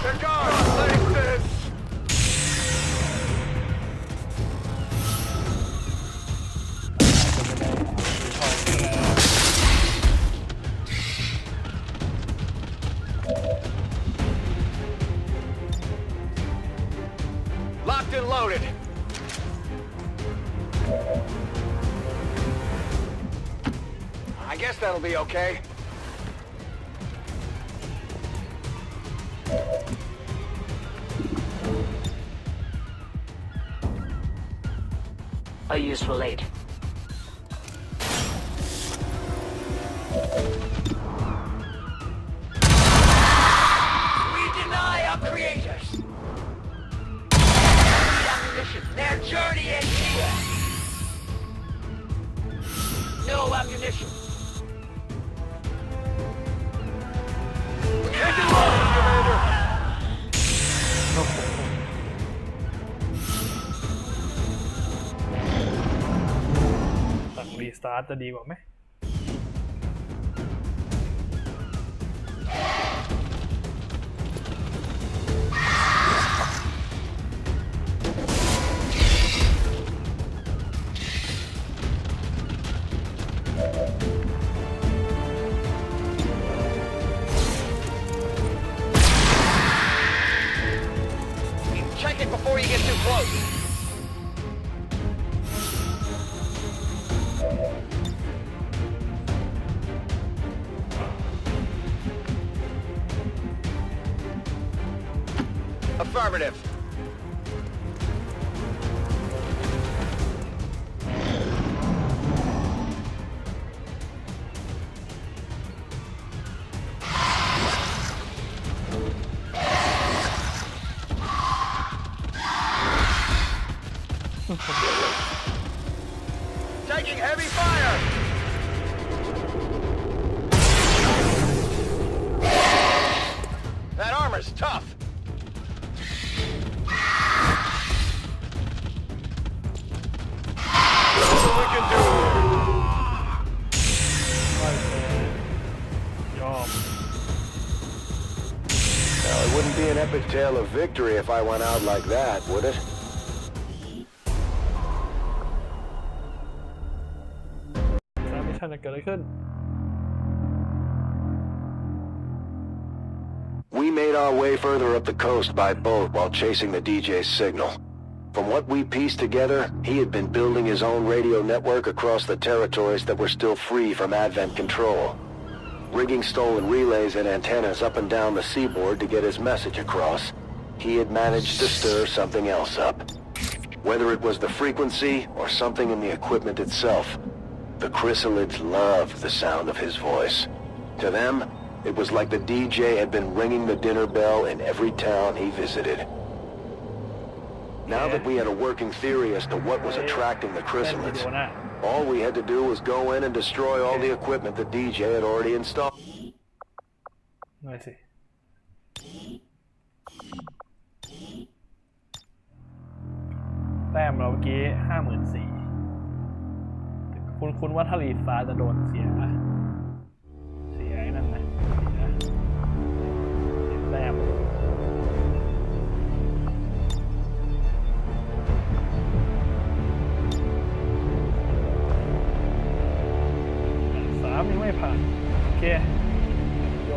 They're gone. Take this. 'Locked and loaded. I guess that'll be okay. A useful aid. We deny our creators. Ammunition. Their journey ends here. No ammunition. Take it low, Commander. สั่งรีสตาร์ทจะดีกว่าไหม Check it before you get too close. Affirmative. Taking heavy fire. That armor's tough. That's what we can do. ไม่เป็นยอม Now, I wouldn't be an epic tale of victory if I went out like that, would it? แล้วมิชชั่นจะเกิดอะไรขึ้น We made our way further up the coast by boat while chasing the DJ's signal. From what we pieced together, he had been building his own radio network across the territories that were still free from Advent control. Rigging stolen relays and antennas up and down the seaboard to get his message across, he had managed to stir something else up. Whether it was the frequency or something in the equipment itself, the chrysalids loved the sound of his voice. To them, it was like the DJ had been ringing the dinner bell in every town he visited. Now that we had a working theory as to what was attracting the chrysalids, all we had to do was go in and destroy all the equipment the DJ had already installed. หน่อยสิแต้มเราเมื่อกี้ 54,000คุณว่าถ้ารีฟ้าจะโดนเสียไอ้นั่นนะเสียแต้ม3ยังไม่ผ่านโอเคโย